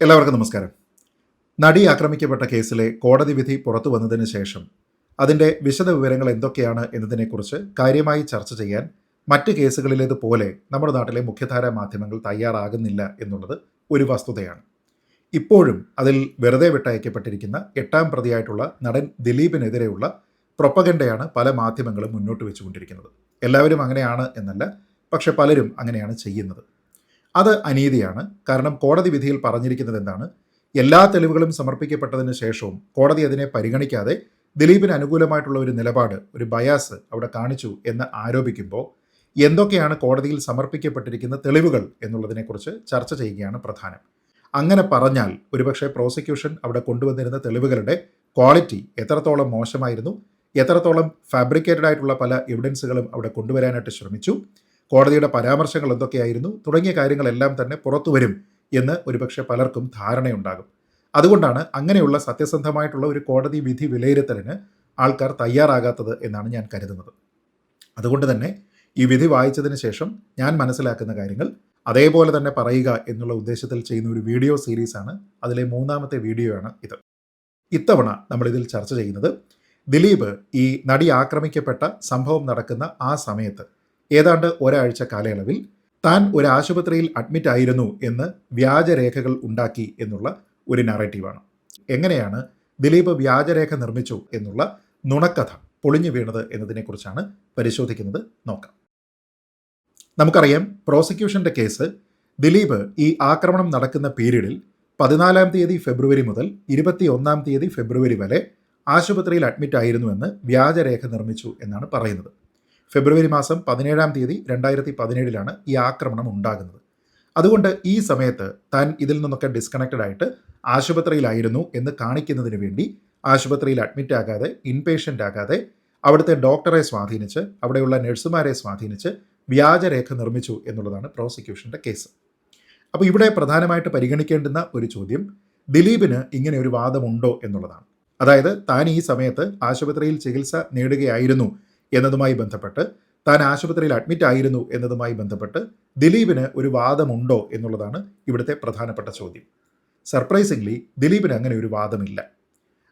എല്ലാവർക്കും നമസ്കാരം. നടി ആക്രമിക്കപ്പെട്ട കേസിലെ കോടതി വിധി പുറത്തു വന്നതിന് ശേഷം അതിൻ്റെ വിശദവിവരങ്ങൾ എന്തൊക്കെയാണ് എന്നതിനെക്കുറിച്ച് കാര്യമായി ചർച്ച ചെയ്യാൻ മറ്റ് കേസുകളിലേതുപോലെ നമ്മുടെ നാട്ടിലെ മുഖ്യധാരാ മാധ്യമങ്ങൾ തയ്യാറാകുന്നില്ല എന്നുള്ളത് ഒരു വസ്തുതയാണ്. ഇപ്പോഴും അതിൽ വെറുതെ വിട്ടയക്കപ്പെട്ടിരിക്കുന്ന 8ാം പ്രതിയായിട്ടുള്ള നടൻ ദിലീപിനെതിരെയുള്ള പ്രൊപ്പഗണ്ടയാണ് പല മാധ്യമങ്ങളും മുന്നോട്ട് വെച്ചുകൊണ്ടിരിക്കുന്നത്. എല്ലാവരും അങ്ങനെയാണ് എന്നല്ല, പക്ഷെ പലരും അങ്ങനെയാണ് ചെയ്യുന്നത്. അത് അനീതിയാണ്. കാരണം കോടതി വിധിയിൽ പറഞ്ഞിരിക്കുന്നത് എന്താണ്? എല്ലാ തെളിവുകളും സമർപ്പിക്കപ്പെട്ടതിന് ശേഷവും കോടതി അതിനെ പരിഗണിക്കാതെ ദിലീപിന് അനുകൂലമായിട്ടുള്ള ഒരു നിലപാട്, ഒരു ബയാസ് അവിടെ കാണിച്ചു എന്ന് ആരോപിക്കുമ്പോൾ എന്തൊക്കെയാണ് കോടതിയിൽ സമർപ്പിക്കപ്പെട്ടിരിക്കുന്ന തെളിവുകൾ എന്നുള്ളതിനെക്കുറിച്ച് ചർച്ച ചെയ്യുകയാണ് പ്രധാനം. അങ്ങനെ പറഞ്ഞാൽ ഒരുപക്ഷെ പ്രോസിക്യൂഷൻ അവിടെ കൊണ്ടുവന്നിരുന്ന തെളിവുകളുടെ ക്വാളിറ്റി എത്രത്തോളം മോശമായിരുന്നു, എത്രത്തോളം ഫാബ്രിക്കേറ്റഡ് ആയിട്ടുള്ള പല എവിഡൻസുകളും അവിടെ കൊണ്ടുവരാനായിട്ട് ശ്രമിച്ചു, കോടതിയുടെ പരാമർശങ്ങൾ എന്തൊക്കെയായിരുന്നു തുടങ്ങിയ കാര്യങ്ങളെല്ലാം തന്നെ പുറത്തു വരും എന്ന് ഒരുപക്ഷെ പലർക്കും ധാരണയുണ്ടാകും. അതുകൊണ്ടാണ് അങ്ങനെയുള്ള സത്യസന്ധമായിട്ടുള്ള ഒരു കോടതി വിധി വിലയിരുത്തലിന് ആൾക്കാർ തയ്യാറാകാത്തത് എന്നാണ് ഞാൻ കരുതുന്നത്. അതുകൊണ്ട് തന്നെ ഈ വിധി വായിച്ചതിന് ശേഷം ഞാൻ മനസ്സിലാക്കുന്ന കാര്യങ്ങൾ അതേപോലെ തന്നെ പറയുക എന്നുള്ള ഉദ്ദേശത്തിൽ ചെയ്യുന്ന ഒരു വീഡിയോ സീരീസാണ്. അതിലെ 3ാമത്തെ വീഡിയോയാണ് ഇത്. ഇത്തവണ നമ്മളിതിൽ ചർച്ച ചെയ്യുന്നത് ദിലീപ് ഈ നടി ആക്രമിക്കപ്പെട്ട സംഭവം നടക്കുന്ന ആ സമയത്ത് ഏതാണ്ട് ഒരാഴ്ച കാലയളവിൽ താൻ ഒരു ആശുപത്രിയിൽ അഡ്മിറ്റ് ആയിരുന്നു എന്ന് വ്യാജരേഖകൾ ഉണ്ടാക്കി എന്നുള്ള ഒരു നറേറ്റീവാണ്. എങ്ങനെയാണ് ദിലീപ് വ്യാജരേഖ നിർമ്മിച്ചു എന്നുള്ള നുണക്കഥ പൊളിഞ്ഞു വീണത് എന്നതിനെക്കുറിച്ചാണ് പരിശോധിക്കുന്നത്. നോക്കാം. നമുക്കറിയാം, പ്രോസിക്യൂഷൻ്റെ കേസ് ദിലീപ് ഈ ആക്രമണം നടക്കുന്ന പീരീഡിൽ 14-ാം തീയതി ഫെബ്രുവരി മുതൽ 21-ാം തീയതി ഫെബ്രുവരി വരെ ആശുപത്രിയിൽ അഡ്മിറ്റ് ആയിരുന്നുവെന്ന് വ്യാജരേഖ നിർമ്മിച്ചു എന്നാണ് പറയുന്നത്. ഫെബ്രുവരി മാസം 17-ാം തീയതി 2017 ഈ ആക്രമണം ഉണ്ടാകുന്നത്. അതുകൊണ്ട് ഈ സമയത്ത് താൻ ഇതിൽ നിന്നൊക്കെ ഡിസ്കണക്റ്റഡ് ആയിട്ട് ആശുപത്രിയിലായിരുന്നു എന്ന് കാണിക്കുന്നതിന് വേണ്ടി ആശുപത്രിയിൽ അഡ്മിറ്റ് ആകാതെ, ഇൻപേഷ്യൻ്റ് ആകാതെ അവിടുത്തെ ഡോക്ടറെ സ്വാധീനിച്ച്, അവിടെയുള്ള നഴ്സുമാരെ സ്വാധീനിച്ച് വ്യാജരേഖ നിർമ്മിച്ചു എന്നുള്ളതാണ് പ്രോസിക്യൂഷൻ്റെ കേസ്. അപ്പോൾ ഇവിടെ പ്രധാനമായിട്ട് പരിഗണിക്കേണ്ടുന്ന ഒരു ചോദ്യം ദിലീപിന് ഇങ്ങനെ ഒരു വാദമുണ്ടോ എന്നുള്ളതാണ്. അതായത് താൻ ഈ സമയത്ത് ആശുപത്രിയിൽ ചികിത്സ നേടുകയായിരുന്നു എന്നതുമായി ബന്ധപ്പെട്ട്, താൻ ആശുപത്രിയിൽ അഡ്മിറ്റ് ആയിരുന്നു എന്നതുമായി ബന്ധപ്പെട്ട് ദിലീപിന് ഒരു വാദമുണ്ടോ എന്നുള്ളതാണ് ഇവിടുത്തെ പ്രധാനപ്പെട്ട ചോദ്യം. സർപ്രൈസിംഗ്ലി ദിലീപിന് അങ്ങനെ ഒരു വാദമില്ല.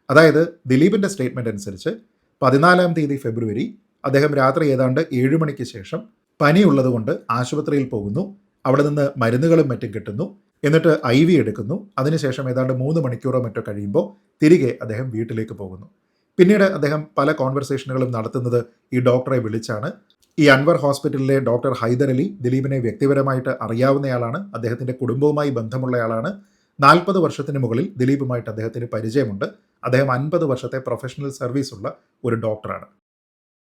അതായത് ദിലീപിൻ്റെ സ്റ്റേറ്റ്മെൻ്റ് അനുസരിച്ച് 14-ാം തീയതി ഫെബ്രുവരി അദ്ദേഹം രാത്രി ഏതാണ്ട് 7 മണിക്ക് ശേഷം പനിയുള്ളതുകൊണ്ട് ആശുപത്രിയിൽ പോകുന്നു. അവിടെ നിന്ന് മരുന്നുകളും മറ്റും കിട്ടുന്നു. എന്നിട്ട് IV എടുക്കുന്നു. അതിനുശേഷം ഏതാണ്ട് 3 മണിക്കൂറോ മറ്റോ കഴിയുമ്പോൾ തിരികെ അദ്ദേഹം വീട്ടിലേക്ക് പോകുന്നു. പിന്നീട് അദ്ദേഹം പല കോൺവെർസേഷനുകളും നടത്തുന്നത് ഈ ഡോക്ടറെ വിളിച്ചാണ്. ഈ അൻവർ ഹോസ്പിറ്റലിലെ ഡോക്ടർ ഹൈദർ അലി ദിലീപിനെ വ്യക്തിപരമായിട്ട് അറിയാവുന്നയാളാണ്. അദ്ദേഹത്തിൻ്റെ കുടുംബവുമായി ബന്ധമുള്ളയാളാണ്. 40 വർഷത്തിന് മുകളിൽ ദിലീപുമായിട്ട് അദ്ദേഹത്തിന് പരിചയമുണ്ട്. അദ്ദേഹം 50 വർഷത്തെ പ്രൊഫഷണൽ സർവീസ് ഉള്ള ഒരു ഡോക്ടറാണ്.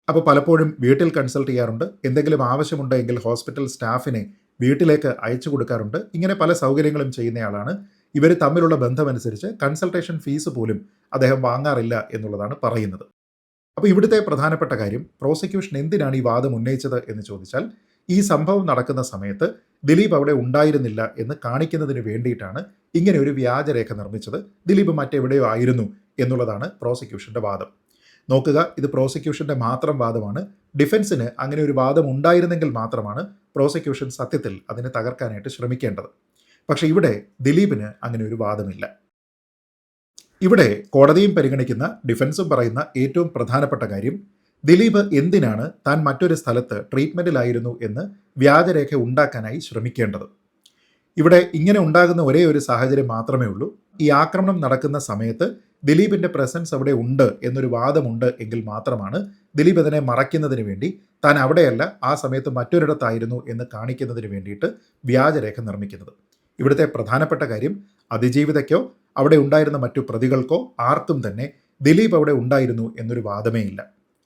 അപ്പോൾ പലപ്പോഴും വീട്ടിൽ കൺസൾട്ട് ചെയ്യാറുണ്ട്. എന്തെങ്കിലും ആവശ്യമുണ്ടെങ്കിൽ ഹോസ്പിറ്റൽ സ്റ്റാഫിനെ വീട്ടിലേക്ക് അയച്ചു കൊടുക്കാറുണ്ട്. ഇങ്ങനെ പല സൗകര്യങ്ങളും ചെയ്യുന്നയാളാണ്. ഇവർ തമ്മിലുള്ള ബന്ധമനുസരിച്ച് കൺസൾട്ടേഷൻ ഫീസ് പോലും അദ്ദേഹം വാങ്ങാറില്ല എന്നുള്ളതാണ് പറയുന്നത്. അപ്പോൾ ഇവിടുത്തെ പ്രധാനപ്പെട്ട കാര്യം, പ്രോസിക്യൂഷൻ എന്തിനാണ് ഈ വാദം ഉന്നയിച്ചത് എന്ന് ചോദിച്ചാൽ, ഈ സംഭവം നടക്കുന്ന സമയത്ത് ദിലീപ് അവിടെ ഉണ്ടായിരുന്നില്ല എന്ന് കാണിക്കുന്നതിന് വേണ്ടിയിട്ടാണ് ഇങ്ങനെ ഒരു വ്യാജരേഖ നിർമ്മിച്ചത്. ദിലീപ് മറ്റെവിടെയോ ആയിരുന്നു എന്നുള്ളതാണ് പ്രോസിക്യൂഷൻ്റെ വാദം. നോക്കുക, ഇത് പ്രോസിക്യൂഷൻ്റെ മാത്രം വാദമാണ്. ഡിഫൻസിന് അങ്ങനെ ഒരു വാദം ഉണ്ടായിരുന്നെങ്കിൽ മാത്രമാണ് പ്രോസിക്യൂഷൻ സത്യത്തിൽ അതിനെ തകർക്കാനായിട്ട് ശ്രമിക്കേണ്ടത്. പക്ഷേ ഇവിടെ ദിലീപിന് അങ്ങനെ ഒരു വാദമില്ല. ഇവിടെ കോടതിയും പരിഗണിക്കുന്ന, ഡിഫൻസും പറയുന്ന ഏറ്റവും പ്രധാനപ്പെട്ട കാര്യം, ദിലീപ് എന്തിനാണ് താൻ മറ്റൊരു സ്ഥലത്ത് ട്രീറ്റ്മെൻറ്റിലായിരുന്നു എന്ന് വ്യാജരേഖ ഉണ്ടാക്കാനായി ശ്രമിക്കേണ്ടത്. ഇവിടെ ഇങ്ങനെ ഉണ്ടാകുന്ന ഒരേ ഒരു സാഹചര്യം മാത്രമേ ഉള്ളൂ. ഈ ആക്രമണം നടക്കുന്ന സമയത്ത് ദിലീപിൻ്റെ പ്രസൻസ് അവിടെ ഉണ്ട് എന്നൊരു വാദമുണ്ട് എങ്കിൽ മാത്രമാണ് ദിലീപ് അതിനെ മറയ്ക്കുന്നതിന് വേണ്ടി താൻ അവിടെയല്ല, ആ സമയത്ത് മറ്റൊരിടത്തായിരുന്നു എന്ന് കാണിക്കുന്നതിന് വേണ്ടിയിട്ട് വ്യാജരേഖ നിർമ്മിക്കുന്നത്. ഇവിടുത്തെ പ്രധാനപ്പെട്ട കാര്യം, അതിജീവിതയ്ക്കോ അവിടെ ഉണ്ടായിരുന്ന മറ്റു പ്രതികൾക്കോ ആർക്കും തന്നെ ദിലീപ് അവിടെ ഉണ്ടായിരുന്നു എന്നൊരു വാദമേ ഇല്ല.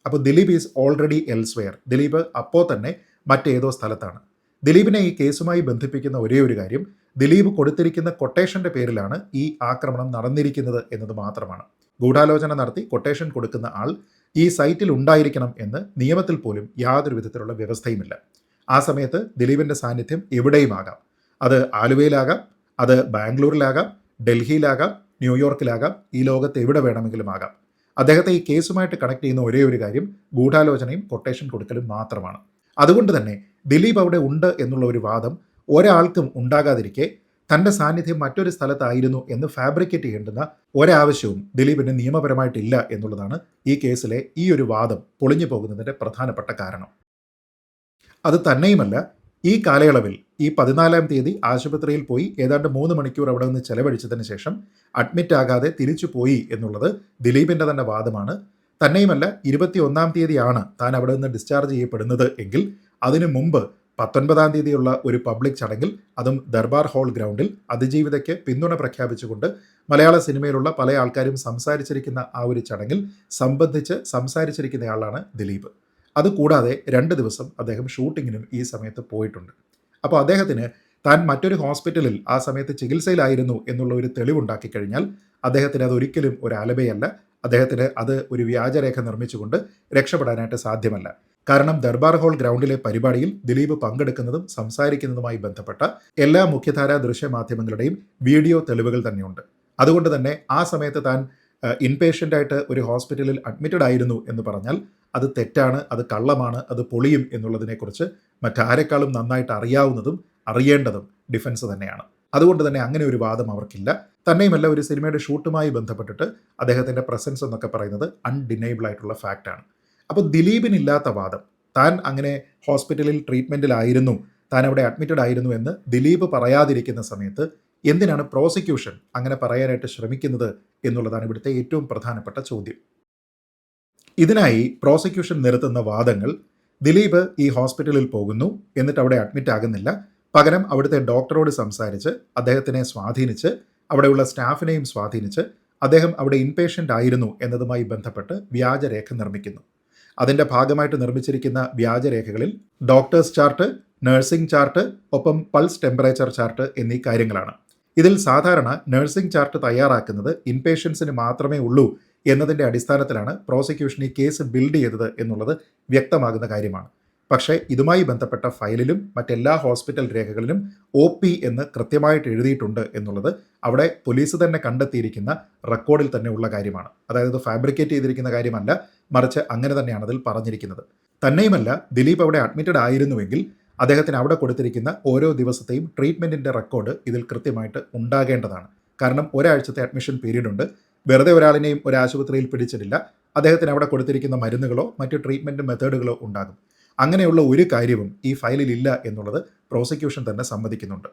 അപ്പോൾ Dileep is already elsewhere. Dileep അപ്പോൾ തന്നെ മറ്റേതോ സ്ഥലത്താണ്. ദിലീപിനെ ഈ കേസുമായി ബന്ധിപ്പിക്കുന്ന ഒരേ ഒരു കാര്യം, ദിലീപ് കൊടുത്തിരിക്കുന്ന കൊട്ടേഷൻ്റെ പേരിലാണ് ഈ ആക്രമണം നടന്നിരിക്കുന്നത് എന്നത് മാത്രമാണ്. ഗൂഢാലോചന നടത്തി കൊട്ടേഷൻ കൊടുക്കുന്ന ആൾ ഈ സൈറ്റിൽ ഉണ്ടായിരിക്കണം എന്ന് നിയമത്തിൽ പോലും യാതൊരു വിധത്തിലുള്ള വ്യവസ്ഥയുമില്ല. ആ സമയത്ത് ദിലീപിൻ്റെ സാന്നിധ്യം എവിടെയുമാകാം. അത് ആലുവയിലാകാം, അത് ബാംഗ്ലൂരിലാകാം, ഡൽഹിയിലാകാം, ന്യൂയോർക്കിലാകാം, ഈ ലോകത്ത് എവിടെ വേണമെങ്കിലും ആകാം. അദ്ദേഹത്തെ ഈ കേസുമായിട്ട് കണക്ട് ചെയ്യുന്ന ഒരേ ഒരു കാര്യം ഗൂഢാലോചനയും കൊട്ടേഷൻ കൊടുക്കലും മാത്രമാണ്. അതുകൊണ്ട് തന്നെ ദിലീപ് അവിടെ ഉണ്ട് എന്നുള്ള ഒരു വാദം ഒരാൾക്കും ഉണ്ടാകാതിരിക്കെ തൻ്റെ സാന്നിധ്യം മറ്റൊരു സ്ഥലത്തായിരുന്നു എന്ന് ഫാബ്രിക്കേറ്റ് ചെയ്യേണ്ടുന്ന ഒരാവശ്യവും ദിലീപിന് നിയമപരമായിട്ടില്ല എന്നുള്ളതാണ് ഈ കേസിലെ ഈ ഒരു വാദം പൊളിഞ്ഞു പോകുന്നതിൻ്റെ പ്രധാനപ്പെട്ട കാരണം. അത് തന്നെയുമല്ല, ഈ കാലയളവിൽ ഈ 14-ാം തീയതി ആശുപത്രിയിൽ പോയി ഏതാണ്ട് 3 മണിക്കൂർ അവിടെ നിന്ന് ചെലവഴിച്ചതിന് ശേഷം അഡ്മിറ്റ് ആകാതെ തിരിച്ചു പോയി എന്നുള്ളത് ദിലീപിൻ്റെ തന്നെ വാദമാണ്. തന്നെയുമല്ല, 21-ാം തീയതിയാണ് താൻ അവിടെ നിന്ന് ഡിസ്ചാർജ് ചെയ്യപ്പെടുന്നത് എങ്കിൽ അതിനു മുമ്പ് 19-ാം തീയതിയുള്ള ഒരു പബ്ലിക് ചടങ്ങിൽ, അതും ദർബാർ ഹാൾ ഗ്രൗണ്ടിൽ അതിജീവിതയ്ക്ക് പിന്തുണ പ്രഖ്യാപിച്ചുകൊണ്ട് മലയാള സിനിമയിലുള്ള പല ആൾക്കാരും സംസാരിച്ചിരിക്കുന്ന ആ ഒരു ചടങ്ങിൽ സംസാരിച്ചിരിക്കുന്നയാളാണ് ദിലീപ്. അതുകൂടാതെ 2 ദിവസം അദ്ദേഹം ഷൂട്ടിങ്ങിനും ഈ സമയത്ത് പോയിട്ടുണ്ട്. അപ്പോൾ അദ്ദേഹത്തിന് താൻ മറ്റൊരു ഹോസ്പിറ്റലിൽ ആ സമയത്ത് ചികിത്സയിലായിരുന്നു എന്നുള്ള ഒരു തെളിവുണ്ടാക്കി കഴിഞ്ഞാൽ അദ്ദേഹത്തിന് അതൊരിക്കലും ഒരു ആലബയല്ല. അദ്ദേഹത്തിന് അത് ഒരു വ്യാജരേഖ നിർമ്മിച്ചുകൊണ്ട് രക്ഷപ്പെടാനായിട്ട് സാധ്യമല്ല. കാരണം ദർബാർ ഹാൾ ഗ്രൗണ്ടിലെ പരിപാടിയിൽ ദിലീപ് പങ്കെടുക്കുന്നതും സംസാരിക്കുന്നതുമായി ബന്ധപ്പെട്ട എല്ലാ മുഖ്യധാരാ ദൃശ്യമാധ്യമങ്ങളുടെയും വീഡിയോ തെളിവുകൾ തന്നെയുണ്ട്. അതുകൊണ്ട് തന്നെ ആ സമയത്ത് താൻ ഇൻപേഷ്യൻ്റായിട്ട് ഒരു ഹോസ്പിറ്റലിൽ അഡ്മിറ്റഡ് ആയിരുന്നു എന്ന് പറഞ്ഞാൽ അത് തെറ്റാണ്, അത് കള്ളമാണ്, അത് പൊളിയും എന്നുള്ളതിനെക്കുറിച്ച് മറ്റാരെക്കാളും നന്നായിട്ട് അറിയാവുന്നതും അറിയേണ്ടതും ഡിഫൻസ് തന്നെയാണ്. അതുകൊണ്ട് തന്നെ അങ്ങനെ ഒരു വാദം അവർക്കില്ല. തന്നെയുമല്ല, ഒരു സിനിമയുടെ ഷൂട്ടുമായി ബന്ധപ്പെട്ടിട്ട് അദ്ദേഹത്തിൻ്റെ പ്രസൻസ് എന്നൊക്കെ പറയുന്നത് അൺഡിനൈബിൾ ആയിട്ടുള്ള ഫാക്റ്റാണ്. അപ്പോൾ ദിലീപിനില്ലാത്ത വാദം, താൻ അങ്ങനെ ഹോസ്പിറ്റലിൽ ട്രീറ്റ്മെൻറ്റിലായിരുന്നു, താൻ അവിടെ അഡ്മിറ്റഡ് ആയിരുന്നു എന്ന് ദിലീപ് പറയാതിരിക്കുന്ന സമയത്ത് എന്തിനാണ് പ്രോസിക്യൂഷൻ അങ്ങനെ പറയാനായിട്ട് ശ്രമിക്കുന്നത് എന്നുള്ളതാണ് ഇവിടുത്തെ ഏറ്റവും പ്രധാനപ്പെട്ട ചോദ്യം. ഇതിനായി പ്രോസിക്യൂഷൻ നിരത്തുന്ന വാദങ്ങൾ, ദിലീപ് ഈ ഹോസ്പിറ്റലിൽ പോകുന്നു, എന്നിട്ട് അവിടെ അഡ്മിറ്റ് ആകുന്നില്ല, പകരം അവിടുത്തെ ഡോക്ടറോട് സംസാരിച്ച് അദ്ദേഹത്തിനെ സ്വാധീനിച്ച് അവിടെയുള്ള സ്റ്റാഫിനെയും സ്വാധീനിച്ച് അദ്ദേഹം അവിടെ ഇൻപേഷ്യൻ്റ് ആയിരുന്നു എന്നതുമായി ബന്ധപ്പെട്ട് വ്യാജരേഖ നിർമ്മിക്കുന്നു. അതിൻ്റെ ഭാഗമായിട്ട് നിർമ്മിച്ചിരിക്കുന്ന വ്യാജരേഖകളിൽ ഡോക്ടേഴ്സ് ചാർട്ട്, നഴ്സിംഗ് ചാർട്ട്, ഒപ്പം പൾസ് ടെമ്പറേച്ചർ ചാർട്ട് എന്നീ കാര്യങ്ങളാണ്. ഇതിൽ സാധാരണ നഴ്സിംഗ് ചാർട്ട് തയ്യാറാക്കുന്നത് ഇൻപേഷ്യൻസിന് മാത്രമേ ഉള്ളൂ എന്നതിൻ്റെ അടിസ്ഥാനത്തിലാണ് പ്രോസിക്യൂഷൻ ഈ കേസ് ബിൽഡ് ചെയ്തത് എന്നുള്ളത് വ്യക്തമാകുന്ന കാര്യമാണ്. പക്ഷേ ഇതുമായി ബന്ധപ്പെട്ട ഫയലിലും മറ്റെല്ലാ ഹോസ്പിറ്റൽ രേഖകളിലും OP എന്ന് കൃത്യമായിട്ട് എഴുതിയിട്ടുണ്ട് എന്നുള്ളത് അവിടെ പോലീസ് തന്നെ കണ്ടെത്തിയിരിക്കുന്ന റെക്കോർഡിൽ തന്നെ ഉള്ള കാര്യമാണ്. അതായത് ഫാബ്രിക്കേറ്റ് ചെയ്തിരിക്കുന്ന കാര്യമല്ല, മറിച്ച് അങ്ങനെ തന്നെയാണ് അതിൽ പറഞ്ഞിരിക്കുന്നത്. തന്നെയുമല്ല, ദിലീപ് അവിടെ അഡ്മിറ്റഡ് ആയിരുന്നുവെങ്കിൽ അദ്ദേഹത്തിന് അവിടെ കൊടുത്തിരിക്കുന്ന ഓരോ ദിവസത്തെയും ട്രീറ്റ്മെൻറ്റിൻ്റെ റെക്കോർഡ് ഇതിൽ കൃത്യമായിട്ട് ഉണ്ടാകേണ്ടതാണ്. കാരണം ഒരാഴ്ചത്തെ അഡ്മിഷൻ പീരീഡ് ഉണ്ട്. വെറുതെ ഒരാളിനെയും ഒരു ആശുപത്രിയിൽ പിടിച്ചിട്ടില്ല. അദ്ദേഹത്തിന് അവിടെ കൊടുത്തിരിക്കുന്ന മരുന്നുകളോ മറ്റ് ട്രീറ്റ്മെൻറ്റ് മെത്തേഡുകളോ ഉണ്ടാകും. അങ്ങനെയുള്ള ഒരു കാര്യവും ഈ ഫയലിൽ ഇല്ല എന്നുള്ളത് പ്രോസിക്യൂഷൻ തന്നെ സമ്മതിക്കുന്നുണ്ട്.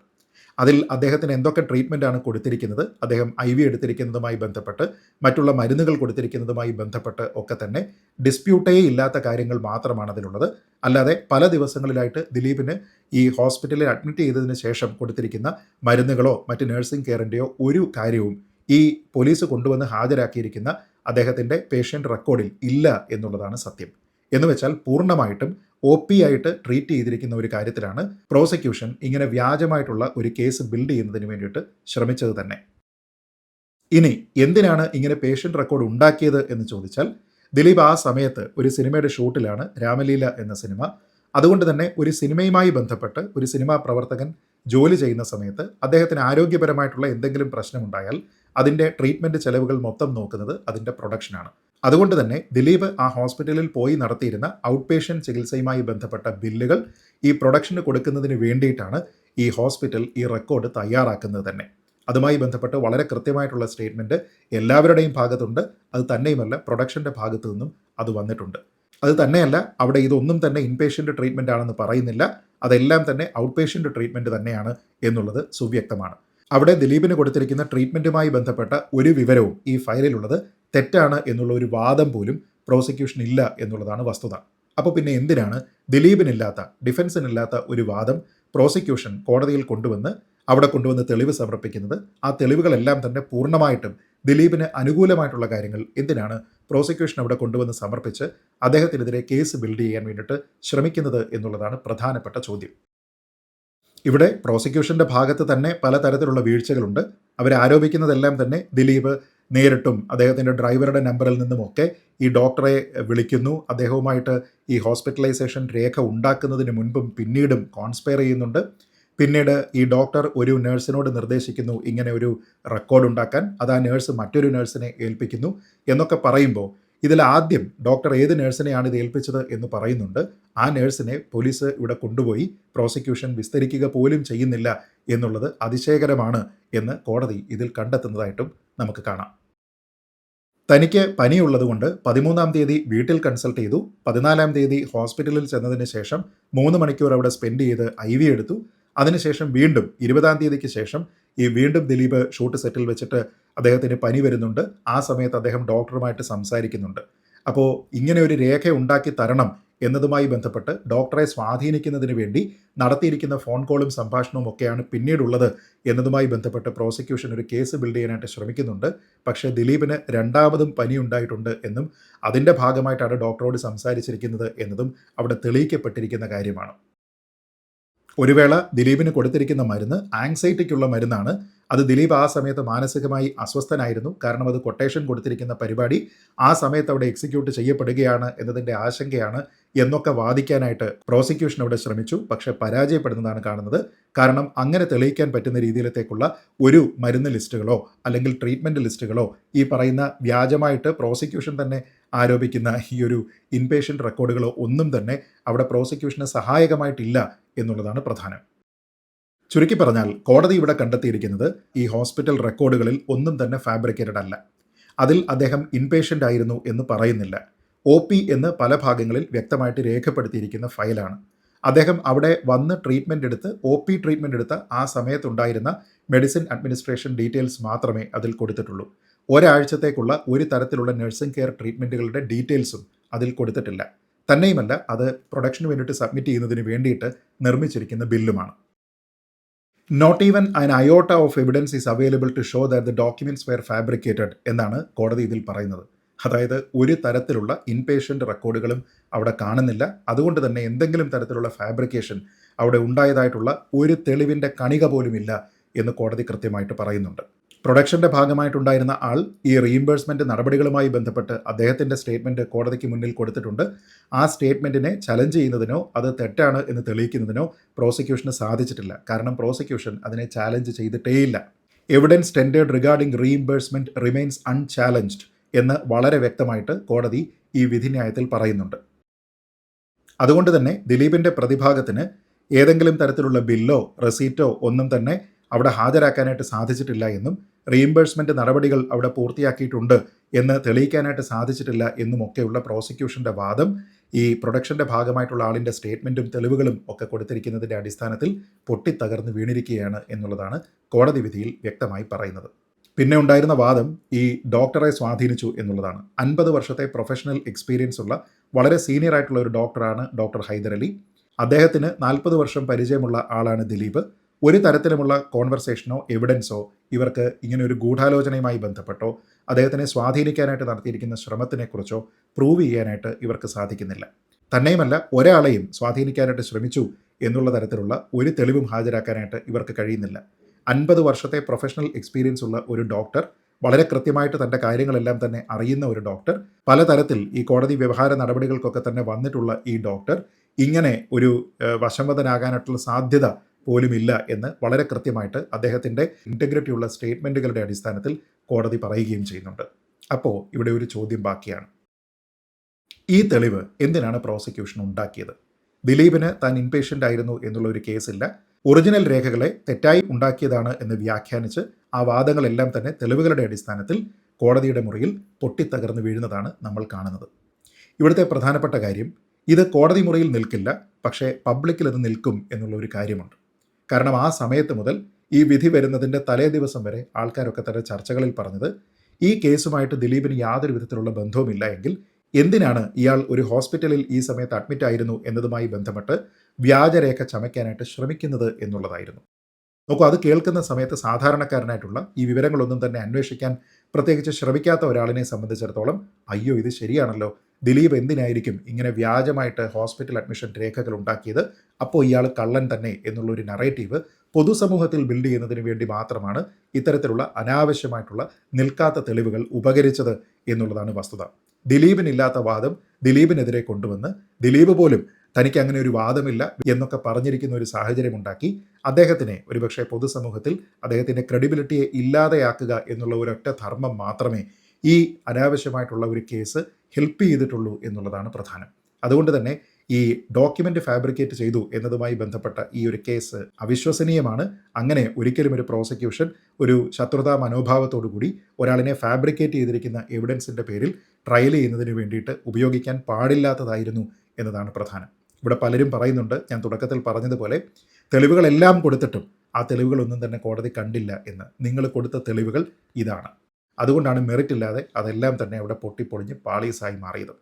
അതിൽ അദ്ദേഹത്തിന് എന്തൊക്കെ ട്രീറ്റ്മെൻറ്റാണ് കൊടുത്തിരിക്കുന്നത്, അദ്ദേഹം IV എടുത്തിരിക്കുന്നതുമായി ബന്ധപ്പെട്ട്, മറ്റുള്ള മരുന്നുകൾ കൊടുത്തിരിക്കുന്നതുമായി ബന്ധപ്പെട്ട് ഒക്കെ തന്നെ ഡിസ്പ്യൂട്ടേ ഇല്ലാത്ത കാര്യങ്ങൾ മാത്രമാണ് അതിലുള്ളത്. അല്ലാതെ പല ദിവസങ്ങളിലായിട്ട് ദിലീപിന് ഈ ഹോസ്പിറ്റലിൽ അഡ്മിറ്റ് ചെയ്തതിന് ശേഷം കൊടുത്തിരിക്കുന്ന മരുന്നുകളോ മറ്റ് നഴ്സിംഗ് കെയറിൻ്റെയോ ഒരു കാര്യവും ഈ പോലീസ് കൊണ്ടുവന്ന് ഹാജരാക്കിയിരിക്കുന്ന അദ്ദേഹത്തിൻ്റെ പേഷ്യൻ്റ് റെക്കോർഡിൽ ഇല്ല എന്നുള്ളതാണ് സത്യം. എന്നുവെച്ചാൽ പൂർണ്ണമായിട്ടും OP ആയിട്ട് ട്രീറ്റ് ചെയ്തിരിക്കുന്ന ഒരു കാര്യത്തിലാണ് പ്രോസിക്യൂഷൻ ഇങ്ങനെ വ്യാജമായിട്ടുള്ള ഒരു കേസ് ബിൽഡ് ചെയ്യുന്നതിന് വേണ്ടിയിട്ട് ശ്രമിച്ചത് തന്നെ. ഇനി എന്തിനാണ് ഇങ്ങനെ പേഷ്യൻ്റ് റെക്കോർഡ് ഉണ്ടാക്കിയത് എന്ന് ചോദിച്ചാൽ, ദിലീപ് ആ സമയത്ത് ഒരു സിനിമയുടെ ഷൂട്ടിലാണ്, രാമലീല എന്ന സിനിമ. അതുകൊണ്ട് തന്നെ ഒരു സിനിമയുമായി ബന്ധപ്പെട്ട് ഒരു സിനിമാ പ്രവർത്തകൻ ജോലി ചെയ്യുന്ന സമയത്ത് അദ്ദേഹത്തിന് ആരോഗ്യപരമായിട്ടുള്ള എന്തെങ്കിലും പ്രശ്നമുണ്ടായാൽ അതിൻ്റെ ട്രീറ്റ്മെൻറ്റ് ചെലവുകൾ മൊത്തം നോക്കുന്നത് അതിൻ്റെ പ്രൊഡക്ഷനാണ്. അതുകൊണ്ട് തന്നെ ദിലീപ് ആ ഹോസ്പിറ്റലിൽ പോയി നടത്തിയിരുന്ന ഔട്ട് പേഷ്യൻ്റ് ചികിത്സയുമായി ബന്ധപ്പെട്ട ബില്ലുകൾ ഈ പ്രൊഡക്ഷന് കൊടുക്കുന്നതിന് വേണ്ടിയിട്ടാണ് ഈ ഹോസ്പിറ്റൽ ഈ റെക്കോർഡ് തയ്യാറാക്കുന്നത് തന്നെ. അതുമായി ബന്ധപ്പെട്ട് വളരെ കൃത്യമായിട്ടുള്ള സ്റ്റേറ്റ്മെൻറ്റ് എല്ലാവരുടെയും ഭാഗത്തുണ്ട്. അത് തന്നെയുമല്ല, പ്രൊഡക്ഷൻ്റെ ഭാഗത്തു നിന്നും അത് വന്നിട്ടുണ്ട്. അത് തന്നെയല്ല, അവിടെ ഇതൊന്നും തന്നെ ഇൻപേഷ്യൻ്റ് ട്രീറ്റ്മെൻ്റ് ആണെന്ന് പറയുന്നില്ല. അതെല്ലാം തന്നെ ഔട്ട് പേഷ്യൻ്റ് ട്രീറ്റ്മെൻറ്റ് തന്നെയാണ് എന്നുള്ളത് സുവ്യക്തമാണ്. അവിടെ ദിലീപിന് കൊടുത്തിരിക്കുന്ന ട്രീറ്റ്മെൻറ്റുമായി ബന്ധപ്പെട്ട ഒരു വിവരവും ഈ ഫയലിലുള്ളത് തെറ്റാണ് എന്നുള്ള ഒരു വാദം പോലും പ്രോസിക്യൂഷൻ ഇല്ല എന്നുള്ളതാണ് വസ്തുത. അപ്പോൾ പിന്നെ എന്തിനാണ് ദിലീപിനില്ലാത്ത, ഡിഫൻസിനില്ലാത്ത ഒരു വാദം പ്രോസിക്യൂഷൻ കോടതിയിൽ അവിടെ കൊണ്ടുവന്ന് തെളിവ് സമർപ്പിക്കുന്നത്? ആ തെളിവുകളെല്ലാം തന്നെ പൂർണ്ണമായിട്ടും ദിലീപിന് അനുകൂലമായിട്ടുള്ള കാര്യങ്ങൾ എന്തിനാണ് പ്രോസിക്യൂഷൻ അവിടെ കൊണ്ടുവന്ന് സമർപ്പിച്ച് അദ്ദേഹത്തിനെതിരെ കേസ് ബിൽഡ് ചെയ്യാൻ വേണ്ടിയിട്ട് ശ്രമിക്കുന്നത് എന്നുള്ളതാണ് പ്രധാനപ്പെട്ട ചോദ്യം. ഇവിടെ പ്രോസിക്യൂഷൻ്റെ ഭാഗത്ത് തന്നെ പലതരത്തിലുള്ള വീഴ്ചകളുണ്ട്. അവരാരോപിക്കുന്നതെല്ലാം തന്നെ ദിലീപ് നേരിട്ടും അദ്ദേഹത്തിൻ്റെ ഡ്രൈവറുടെ നമ്പറിൽ നിന്നുമൊക്കെ ഈ ഡോക്ടറെ വിളിക്കുന്നു, അദ്ദേഹവുമായിട്ട് ഈ ഹോസ്പിറ്റലൈസേഷൻ രേഖ ഉണ്ടാക്കുന്നതിന് മുൻപും പിന്നീടും കോൺസ്പയർ ചെയ്യുന്നുണ്ട്. പിന്നീട് ഈ ഡോക്ടർ ഒരു നഴ്സിനോട് നിർദ്ദേശിക്കുന്നു ഇങ്ങനെ ഒരു റെക്കോർഡ് ഉണ്ടാക്കാൻ, അത് ആ നേഴ്സ് മറ്റൊരു നേഴ്സിനെ ഏൽപ്പിക്കുന്നു എന്നൊക്കെ പറയുമ്പോൾ ഇതിൽ ആദ്യം ഡോക്ടർ ഏത് നഴ്സിനെയാണ് ഇത് ഏൽപ്പിച്ചത് എന്ന് പറയുന്നുണ്ട്. ആ നഴ്സിനെ പോലീസ് ഇവിടെ കൊണ്ടുപോയി പ്രോസിക്യൂഷൻ വിസ്തരിക്കുക പോലും ചെയ്യുന്നില്ല എന്നുള്ളത് അതിശയകരമാണ് എന്ന് കോടതി ഇതിൽ കണ്ടെത്തുന്നതായിട്ടും നമുക്ക് കാണാം. തനിക്ക് പനിയുള്ളതുകൊണ്ട് 13-ാം തീയതി വീട്ടിൽ കൺസൾട്ട് ചെയ്തു. 14-ാം തീയതി ഹോസ്പിറ്റലിൽ ചെന്നതിന് ശേഷം 3 മണിക്കൂർ അവിടെ സ്പെൻഡ് ചെയ്ത് IV എടുത്തു. അതിനുശേഷം വീണ്ടും 20-ാം തീയതിക്ക് ശേഷം വീണ്ടും ദിലീപ് ഷൂട്ട് സെറ്റിൽ വെച്ചിട്ട് അദ്ദേഹത്തിന് പനി വരുന്നുണ്ട്. ആ സമയത്ത് അദ്ദേഹം ഡോക്ടറുമായിട്ട് സംസാരിക്കുന്നുണ്ട്. അപ്പോൾ ഇങ്ങനെ ഒരു രേഖ ഉണ്ടാക്കി തരണം എന്നതുമായി ബന്ധപ്പെട്ട് ഡോക്ടറെ സ്വാധീനിക്കുന്നതിന് വേണ്ടി നടത്തിയിരിക്കുന്ന ഫോൺ കോളും സംഭാഷണവും ഒക്കെയാണ് പിന്നീടുള്ളത് എന്നതുമായി ബന്ധപ്പെട്ട് പ്രോസിക്യൂഷൻ ഒരു കേസ് ബിൽഡ് ചെയ്യാനായിട്ട് ശ്രമിക്കുന്നുണ്ട്. പക്ഷേ ദിലീപിന് രണ്ടാമതും പനി ഉണ്ടായിട്ടുണ്ട് എന്നും അതിൻ്റെ ഭാഗമായിട്ടാണ് ഡോക്ടറോട് സംസാരിച്ചിരിക്കുന്നത് എന്നതും അവിടെ തെളിയിക്കപ്പെട്ടിരിക്കുന്ന കാര്യമാണ്. ഒരു വേള ദിലീപിന് കൊടുത്തിരിക്കുന്ന മരുന്ന് ആങ്സൈറ്റിക്കുള്ള മരുന്നാണ്. അത് ദിലീപ് ആ സമയത്ത് മാനസികമായി അസ്വസ്ഥനായിരുന്നു. കാരണം അത് കൊട്ടേഷൻ കൊടുത്തിരിക്കുന്ന പരിപാടി ആ സമയത്ത് അവിടെ എക്സിക്യൂട്ട് ചെയ്യപ്പെടുകയാണ് എന്നതിൻ്റെ ആശങ്കയാണ് എന്നൊക്കെ വാദിക്കാനായിട്ട് പ്രോസിക്യൂഷൻ അവിടെ ശ്രമിച്ചു. പക്ഷേ പരാജയപ്പെടുന്നതാണ് കാണുന്നത്. കാരണം അങ്ങനെ തെളിയിക്കാൻ പറ്റുന്ന രീതിയിലത്തേക്കുള്ള ഒരു മരുന്ന് ലിസ്റ്റുകളോ അല്ലെങ്കിൽ ട്രീറ്റ്മെൻറ്റ് ലിസ്റ്റുകളോ ഈ പറയുന്ന വ്യാജമായിട്ട് പ്രോസിക്യൂഷൻ തന്നെ ആരോപിക്കുന്ന ഈ ഒരു ഇൻപേഷ്യൻ്റ് റെക്കോർഡുകളോ ഒന്നും തന്നെ അവിടെ പ്രോസിക്യൂഷന് സഹായകമായിട്ടില്ല എന്നുള്ളതാണ് പ്രധാനം. ചുരുക്കി പറഞ്ഞാൽ കോടതി ഇവിടെ കണ്ടെത്തിയിരിക്കുന്നത് ഈ ഹോസ്പിറ്റൽ റെക്കോർഡുകളിൽ ഒന്നും തന്നെ ഫാബ്രിക്കേറ്റഡ് അല്ല. അതിൽ അദ്ദേഹം ഇൻപേഷ്യൻ്റ് ആയിരുന്നു എന്ന് പറയുന്നില്ല. OP എന്ന് പല ഭാഗങ്ങളിൽ വ്യക്തമായിട്ട് രേഖപ്പെടുത്തിയിരിക്കുന്ന ഫയലാണ്. അദ്ദേഹം അവിടെ വന്ന് ട്രീറ്റ്മെൻറ്റ് എടുത്ത് OP ട്രീറ്റ്മെൻറ്റ് എടുത്ത ആ സമയത്തുണ്ടായിരുന്ന മെഡിസിൻ അഡ്മിനിസ്ട്രേഷൻ ഡീറ്റെയിൽസ് മാത്രമേ അതിൽ കൊടുത്തിട്ടുള്ളൂ. ഒരാഴ്ചത്തേക്കുള്ള ഒരു തരത്തിലുള്ള നഴ്സിംഗ് കെയർ ട്രീറ്റ്മെൻറ്റുകളുടെ ഡീറ്റെയിൽസും അതിൽ കൊടുത്തിട്ടില്ല. തന്നെയുമല്ല അത് പ്രൊഡക്ഷന് വേണ്ടിയിട്ട് സബ്മിറ്റ് ചെയ്യുന്നതിന് വേണ്ടിയിട്ട് നിർമ്മിച്ചിരിക്കുന്ന ബില്ലുമാണ്. Not even an iota of evidence is available to show that the documents were fabricated എന്നാണ് കോടതി ഇതിൽ പറയുന്നത്. അതായത് ഒരു തരത്തിലുള്ള ഇൻപേഷ്യൻ്റ് റെക്കോർഡുകളും അവിടെ കാണുന്നില്ല. അതുകൊണ്ട് തന്നെ എന്തെങ്കിലും തരത്തിലുള്ള ഫാബ്രിക്കേഷൻ അവിടെ ഉണ്ടായതായിട്ടുള്ള ഒരു തെളിവിൻ്റെ കണിക പോലുമില്ല എന്ന് കോടതി കൃത്യമായിട്ട് പറയുന്നുണ്ട്. പ്രൊഡക്ഷൻ്റെ ഭാഗമായിട്ടുണ്ടായിരുന്ന ആൾ ഈ റീഇംബേഴ്സ്മെൻറ്റ് നടപടികളുമായി ബന്ധപ്പെട്ട് അദ്ദേഹത്തിൻ്റെ സ്റ്റേറ്റ്മെൻറ്റ് കോടതിക്ക് മുന്നിൽ കൊടുത്തിട്ടുണ്ട്. ആ സ്റ്റേറ്റ്മെൻറ്റിനെ ചലഞ്ച് ചെയ്യുന്നതിനോ അത് തെറ്റാണ് എന്ന് തെളിയിക്കുന്നതിനോ പ്രോസിക്യൂഷന് സാധിച്ചിട്ടില്ല. കാരണം പ്രോസിക്യൂഷൻ അതിനെ ചാലഞ്ച് ചെയ്തിട്ടേയില്ല. Evidence tendered regarding reimbursement remains unchallenged എന്ന് വളരെ വ്യക്തമായിട്ട് കോടതി ഈ വിധിന്യായത്തിൽ പറയുന്നുണ്ട്. അതുകൊണ്ട് തന്നെ ദിലീപിൻ്റെ പ്രതിഭാഗത്തിന് ഏതെങ്കിലും തരത്തിലുള്ള ബില്ലോ റെസീറ്റോ ഒന്നും തന്നെ അവിടെ ഹാജരാക്കാനായിട്ട് സാധിച്ചിട്ടില്ല എന്നും റീഇംബേഴ്സ്മെൻറ്റ് നടപടികൾ അവിടെ പൂർത്തിയാക്കിയിട്ടുണ്ട് എന്ന് തെളിയിക്കാനായിട്ട് സാധിച്ചിട്ടില്ല എന്നുമൊക്കെയുള്ള പ്രോസിക്യൂഷൻ്റെ വാദം ഈ പ്രൊഡക്ഷൻ്റെ ഭാഗമായിട്ടുള്ള ആളിൻ്റെ സ്റ്റേറ്റ്മെൻറ്റും തെളിവുകളും ഒക്കെ കൊടുത്തിരിക്കുന്നതിൻ്റെ അടിസ്ഥാനത്തിൽ പൊട്ടിത്തകർന്ന് വീണിരിക്കുകയാണ് എന്നുള്ളതാണ് കോടതി വിധിയിൽ വ്യക്തമായി പറയുന്നത്. പിന്നെ ഉണ്ടായിരുന്ന വാദം ഈ ഡോക്ടറെ സ്വാധീനിച്ചു എന്നുള്ളതാണ്. 50 വർഷത്തെ പ്രൊഫഷണൽ എക്സ്പീരിയൻസ് ഉള്ള വളരെ സീനിയർ ആയിട്ടുള്ള ഒരു ഡോക്ടറാണ് ഡോക്ടർ ഹൈദർ അലി. അദ്ദേഹത്തിന് 40 വർഷം പരിചയമുള്ള ആളാണ് ദിലീപ്. ഒരു തരത്തിലുമുള്ള കോൺവെർസേഷനോ എവിഡൻസോ ഇവർക്ക് ഇങ്ങനെ ഒരു ഗൂഢാലോചനയുമായി ബന്ധപ്പെട്ടോ അദ്ദേഹത്തിനെ സ്വാധീനിക്കാനായിട്ട് നടത്തിയിരിക്കുന്ന ശ്രമത്തിനെക്കുറിച്ചോ പ്രൂവ് ചെയ്യാനായിട്ട് ഇവർക്ക് സാധിക്കുന്നില്ല. തന്നെയുമല്ല ഒരാളെയും സ്വാധീനിക്കാനായിട്ട് ശ്രമിച്ചു എന്നുള്ള തരത്തിലുള്ള ഒരു തെളിവും ഹാജരാക്കാനായിട്ട് ഇവർക്ക് കഴിയുന്നില്ല. 50 വർഷത്തെ പ്രൊഫഷണൽ എക്സ്പീരിയൻസ് ഉള്ള ഒരു ഡോക്ടർ, വളരെ കൃത്യമായിട്ട് തൻ്റെ കാര്യങ്ങളെല്ലാം തന്നെ അറിയുന്ന ഒരു ഡോക്ടർ, പലതരത്തിൽ ഈ കോടതി വ്യവഹാര നടപടികൾക്കൊക്കെ തന്നെ വന്നിട്ടുള്ള ഈ ഡോക്ടർ ഇങ്ങനെ ഒരു വശംവദനാകാനായിട്ടുള്ള സാധ്യത പോലുമില്ല എന്ന് വളരെ കൃത്യമായിട്ട് അദ്ദേഹത്തിൻ്റെ ഇൻറ്റഗ്രിറ്റിയുള്ള സ്റ്റേറ്റ്മെൻറ്റുകളുടെ അടിസ്ഥാനത്തിൽ കോടതി പറയുകയും ചെയ്യുന്നുണ്ട്. അപ്പോൾ ഇവിടെ ഒരു ചോദ്യം ബാക്കിയാണ്. ഈ തെളിവ് എന്തിനാണ് പ്രോസിക്യൂഷൻ ഉണ്ടാക്കിയത്? ദിലീപിന് താൻ ഇൻപേഷ്യൻ്റ് ആയിരുന്നു എന്നുള്ള ഒരു കേസില്ല. ഒറിജിനൽ രേഖകളെ തെറ്റായി ഉണ്ടാക്കിയതാണ് എന്ന് വ്യാഖ്യാനിച്ച് ആ വാദങ്ങളെല്ലാം തന്നെ തെളിവുകളുടെ അടിസ്ഥാനത്തിൽ കോടതിയുടെ മുറിയിൽ പൊട്ടിത്തകർന്ന് വീഴുന്നതാണ് നമ്മൾ കാണുന്നത്. ഇവിടുത്തെ പ്രധാനപ്പെട്ട കാര്യം, ഇത് കോടതി മുറിയിൽ നിൽക്കില്ല, പക്ഷേ പബ്ലിക്കിൽ അത് നിൽക്കും എന്നുള്ള ഒരു കാര്യമുണ്ട്. കാരണം ആ സമയത്ത് മുതൽ ഈ വിധി വരുന്നതിൻ്റെ തലേ ദിവസം വരെ ആൾക്കാരൊക്കെ തന്നെ ചർച്ചകളിൽ പറഞ്ഞത് ഈ കേസുമായിട്ട് ദിലീപിന് യാതൊരു വിധത്തിലുള്ള ബന്ധവുമില്ല എങ്കിൽ എന്തിനാണ് ഇയാൾ ഒരു ഹോസ്പിറ്റലിൽ ഈ സമയത്ത് അഡ്മിറ്റ് ആയിരുന്നു എന്നതുമായി ബന്ധപ്പെട്ട് വ്യാജരേഖ ചമയ്ക്കാനായിട്ട് ശ്രമിക്കുന്നത് എന്നുള്ളതായിരുന്നു. നോക്കൂ, അത് കേൾക്കുന്ന സമയത്ത് സാധാരണക്കാരനായിട്ടുള്ള ഈ വിവരങ്ങളൊന്നും തന്നെ അന്വേഷിക്കാൻ പ്രത്യേകിച്ച് ശ്രമിക്കാത്ത ഒരാളിനെ സംബന്ധിച്ചിടത്തോളം അയ്യോ ഇത് ശരിയാണല്ലോ, ദിലീപ് എന്തിനായിരിക്കും ഇങ്ങനെ വ്യാജമായിട്ട് ഹോസ്പിറ്റൽ അഡ്മിഷൻ രേഖകൾ ഉണ്ടാക്കിയത്, അപ്പോൾ ഇയാൾ കള്ളൻ തന്നെ എന്നുള്ളൊരു നറേറ്റീവ് പൊതുസമൂഹത്തിൽ ബിൽഡ് ചെയ്യുന്നതിന് വേണ്ടി മാത്രമാണ് ഇത്തരത്തിലുള്ള അനാവശ്യമായിട്ടുള്ള നിൽക്കാത്ത തെളിവുകൾ ഉപകരിച്ചത് എന്നുള്ളതാണ് വസ്തുത. ദിലീപിനില്ലാത്ത വാദം ദിലീപിനെതിരെ കൊണ്ടുവന്ന് ദിലീപ് പോലും തനിക്ക് അങ്ങനെ ഒരു വാദമില്ല എന്നൊക്കെ പറഞ്ഞിരിക്കുന്ന ഒരു സാഹചര്യം ഉണ്ടാക്കി അദ്ദേഹത്തിനെ ഒരുപക്ഷെ പൊതുസമൂഹത്തിൽ അദ്ദേഹത്തിൻ്റെ ക്രെഡിബിലിറ്റിയെ ഇല്ലാതെയാക്കുക എന്നുള്ള ഒരൊറ്റ ധർമ്മം മാത്രമേ ഈ അനാവശ്യമായിട്ടുള്ള ഒരു കേസ് ഹെൽപ്പ് ചെയ്തിട്ടുള്ളൂ എന്നുള്ളതാണ് പ്രധാനം. അതുകൊണ്ട് തന്നെ ഈ ഡോക്യുമെൻ്റ് ഫാബ്രിക്കേറ്റ് ചെയ്തു എന്നതുമായി ബന്ധപ്പെട്ട ഈ ഒരു കേസ് അവിശ്വസനീയമാണ്. അങ്ങനെ ഒരിക്കലും ഒരു പ്രോസിക്യൂഷൻ ഒരു ശത്രുതാ മനോഭാവത്തോടു കൂടി ഒരാളിനെ ഫാബ്രിക്കേറ്റ് ചെയ്തിരിക്കുന്ന എവിഡൻസിൻ്റെ പേരിൽ ട്രയൽ ചെയ്യുന്നതിന് വേണ്ടിയിട്ട് ഉപയോഗിക്കാൻ പാടില്ലാത്തതായിരുന്നു എന്നതാണ് പ്രധാനം. ഇവിടെ പലരും പറയുന്നുണ്ട്, ഞാൻ തുടക്കത്തിൽ പറഞ്ഞതുപോലെ തെളിവുകളെല്ലാം കൊടുത്തിട്ടും ആ തെളിവുകളൊന്നും തന്നെ കോടതി കണ്ടില്ല എന്ന്. നിങ്ങൾ കൊടുത്ത തെളിവുകൾ ഇതാണ്. അതുകൊണ്ടാണ് മെറിറ്റ് ഇല്ലാതെ അതെല്ലാം തന്നെ അവിടെ പൊട്ടിപ്പൊളിഞ്ഞ് പാളീസായി മാറിയത്.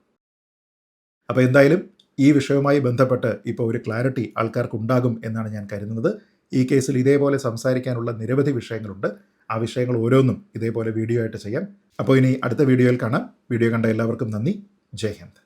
അപ്പോൾ എന്തായാലും ഈ വിഷയവുമായി ബന്ധപ്പെട്ട് ഇപ്പോൾ ഒരു ക്ലാരിറ്റി ആൾക്കാർക്ക് ഉണ്ടാകും എന്നാണ് ഞാൻ കരുതുന്നത്. ഈ കേസിൽ ഇതേപോലെ സംസാരിക്കാനുള്ള നിരവധി വിഷയങ്ങളുണ്ട്. ആ വിഷയങ്ങൾ ഓരോന്നും ഇതേപോലെ വീഡിയോ ആയിട്ട് ചെയ്യാം. അപ്പോൾ ഇനി അടുത്ത വീഡിയോയിൽ കാണാം. വീഡിയോ കണ്ട എല്ലാവർക്കും നന്ദി. ജയ് ഹിന്ദ്.